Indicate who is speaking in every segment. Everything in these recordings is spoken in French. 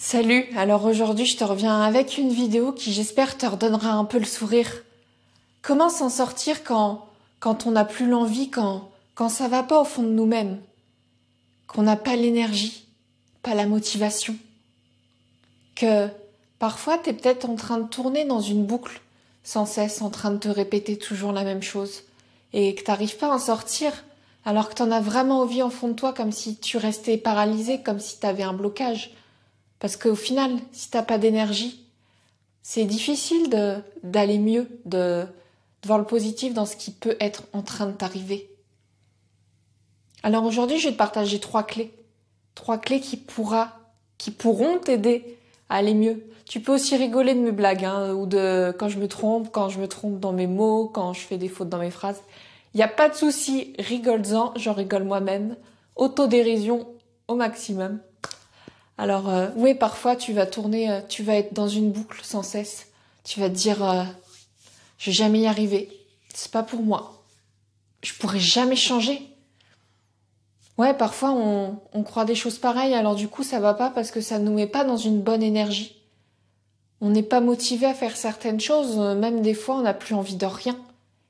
Speaker 1: Salut, alors aujourd'hui je te reviens avec une vidéo qui j'espère te redonnera un peu le sourire. Comment s'en sortir quand on n'a plus l'envie, quand ça va pas au fond de nous-mêmes, qu'on n'a pas l'énergie, pas la motivation, que parfois t'es peut-être en train de tourner dans une boucle, sans cesse en train de te répéter toujours la même chose, et que t'arrives pas à en sortir alors que t'en as vraiment envie au fond de toi, comme si tu restais paralysé, comme si t'avais un blocage. Parce qu'au final, si t'as pas d'énergie, c'est difficile d'aller mieux, de voir le positif dans ce qui peut être en train de t'arriver. Alors aujourd'hui, je vais te partager 3 clés. 3 clés qui pourront t'aider à aller mieux. Tu peux aussi rigoler de mes blagues, ou de quand je me trompe dans mes mots, quand je fais des fautes dans mes phrases. Il n'y a pas de souci, rigole-en, j'en rigole moi-même. Autodérision au maximum. Alors oui, parfois tu vas tourner, tu vas être dans une boucle sans cesse. Tu vas te dire, je vais jamais y arriver. C'est pas pour moi. Je pourrai jamais changer. Ouais, parfois on croit des choses pareilles, alors du coup ça va pas parce que ça nous met pas dans une bonne énergie. On n'est pas motivé à faire certaines choses, même des fois on n'a plus envie de rien.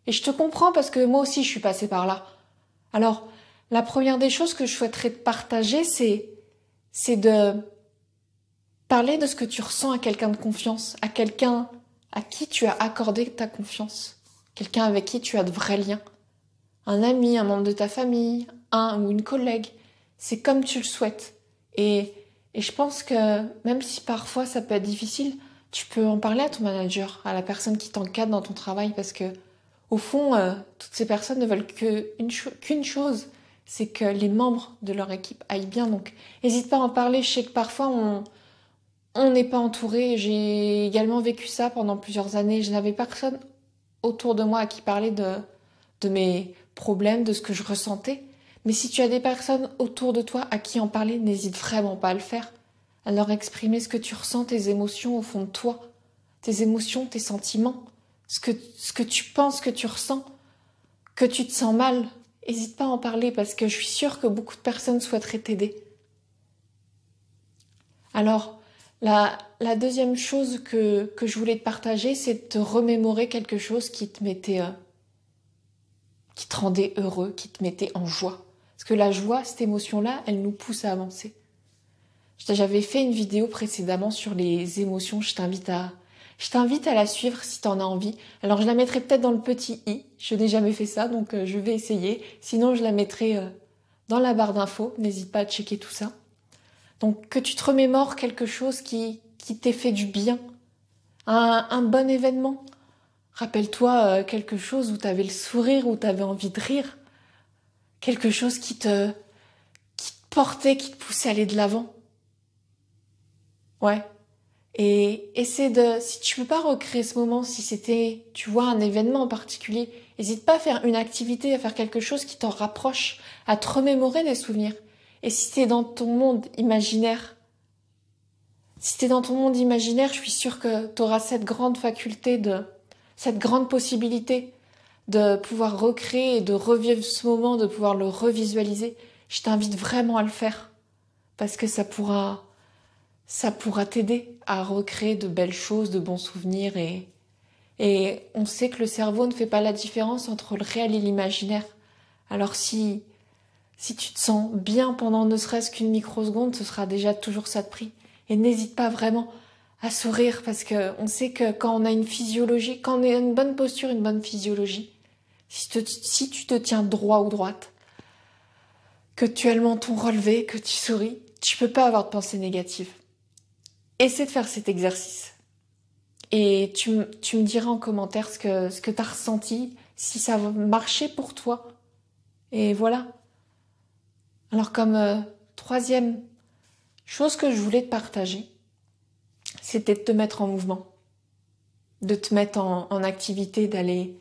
Speaker 1: Et je te comprends parce que moi aussi je suis passée par là. Alors, la première des choses que je souhaiterais te partager, c'est de parler de ce que tu ressens à quelqu'un de confiance, à quelqu'un à qui tu as accordé ta confiance, quelqu'un avec qui tu as de vrais liens, un ami, un membre de ta famille, un ou une collègue. C'est comme tu le souhaites. Et je pense que même si parfois ça peut être difficile, tu peux en parler à ton manager, à la personne qui t'encadre dans ton travail, parce que au fond, toutes ces personnes ne veulent qu'une chose, c'est que les membres de leur équipe aillent bien. Donc, n'hésite pas à en parler. Je sais que parfois on n'est pas entouré. J'ai également vécu ça pendant plusieurs années. Je n'avais personne autour de moi à qui parler de mes problèmes, de ce que je ressentais. Mais si tu as des personnes autour de toi à qui en parler, n'hésite vraiment pas à le faire. À leur exprimer ce que tu ressens, tes émotions au fond de toi, tes émotions, tes sentiments, ce que tu penses, que tu ressens, que tu te sens mal. N'hésite pas à en parler parce que je suis sûre que beaucoup de personnes souhaiteraient t'aider. Alors, la deuxième chose que je voulais te partager, c'est de te remémorer quelque chose qui te rendait heureux, qui te mettait en joie. Parce que la joie, cette émotion-là, elle nous pousse à avancer. J'avais fait une vidéo précédemment sur les émotions, je t'invite à la suivre si tu en as envie. Alors je la mettrai peut-être dans le petit i, je n'ai jamais fait ça, donc je vais essayer. Sinon je la mettrai dans la barre d'infos, n'hésite pas à checker tout ça. Donc que tu te remémores quelque chose qui t'ait fait du bien, un bon événement. Rappelle-toi quelque chose où tu avais le sourire, où tu avais envie de rire. Quelque chose qui te portait, qui te poussait à aller de l'avant. Ouais. Et essaie si tu peux pas recréer ce moment, si c'était, tu vois, un événement en particulier, n'hésite pas à faire une activité, à faire quelque chose qui t'en rapproche, à te remémorer des souvenirs. Et si t'es dans ton monde imaginaire, je suis sûre que t'auras cette grande faculté cette grande possibilité de pouvoir recréer et de revivre ce moment, de pouvoir le revisualiser. Je t'invite vraiment à le faire. Parce que ça pourra t'aider à recréer de belles choses, de bons souvenirs et on sait que le cerveau ne fait pas la différence entre le réel et l'imaginaire. Alors si tu te sens bien pendant ne serait-ce qu'une microseconde, ce sera déjà toujours ça de prix. Et n'hésite pas vraiment à sourire parce que on sait que quand on a une physiologie, quand on a une bonne posture, une bonne physiologie, si tu te tiens droit ou droite, que tu as le menton relevé, que tu souris, tu peux pas avoir de pensée négative. Essaie de faire cet exercice. Et tu me diras en commentaire ce que tu as ressenti, si ça va marcher pour toi. Et voilà. Alors comme troisième chose que je voulais te partager, c'était de te mettre en mouvement. De te mettre en activité, d'aller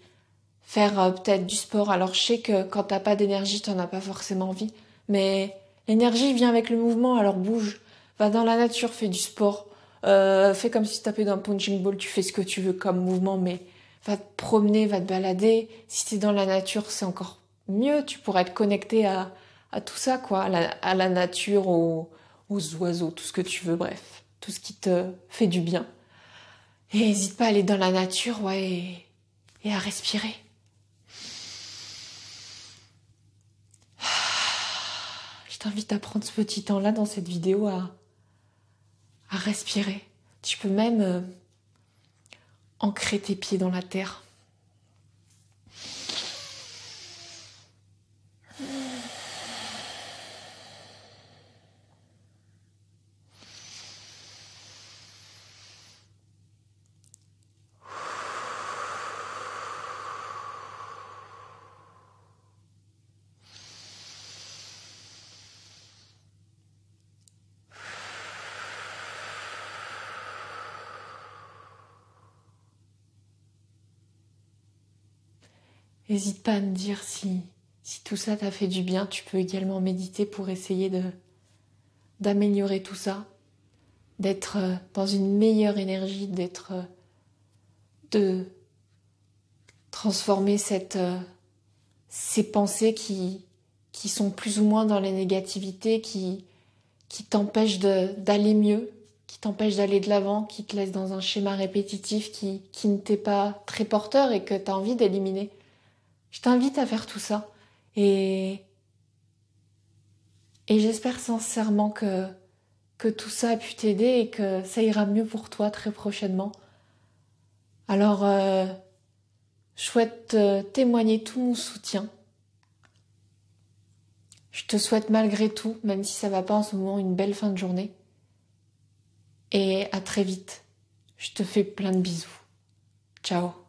Speaker 1: faire peut-être du sport. Alors je sais que quand t'as pas d'énergie, t'en as pas forcément envie. Mais l'énergie vient avec le mouvement, alors bouge. Va dans la nature, fais du sport. Fais comme si tu tapais dans un punching ball, tu fais ce que tu veux comme mouvement, mais va te promener, va te balader. Si t'es dans la nature, c'est encore mieux. Tu pourras être connecté à tout ça, quoi. À la nature, aux oiseaux, tout ce que tu veux, bref. tout ce qui te fait du bien. Et n'hésite pas à aller dans la nature, et à respirer. Je t'invite à prendre ce petit temps-là dans cette vidéo à respirer. Tu peux même ancrer tes pieds dans la terre. N'hésite pas à me dire si tout ça t'a fait du bien. Tu peux également méditer pour essayer d'améliorer tout ça, d'être dans une meilleure énergie, de transformer ces pensées qui sont plus ou moins dans la négativité, qui t'empêchent d'aller mieux, qui t'empêchent d'aller de l'avant, qui te laissent dans un schéma répétitif qui ne t'est pas très porteur et que tu as envie d'éliminer. Je t'invite à faire tout ça et j'espère sincèrement que tout ça a pu t'aider et que ça ira mieux pour toi très prochainement. Alors, je souhaite te témoigner tout mon soutien. Je te souhaite malgré tout, même si ça va pas en ce moment, une belle fin de journée. Et à très vite. Je te fais plein de bisous. Ciao.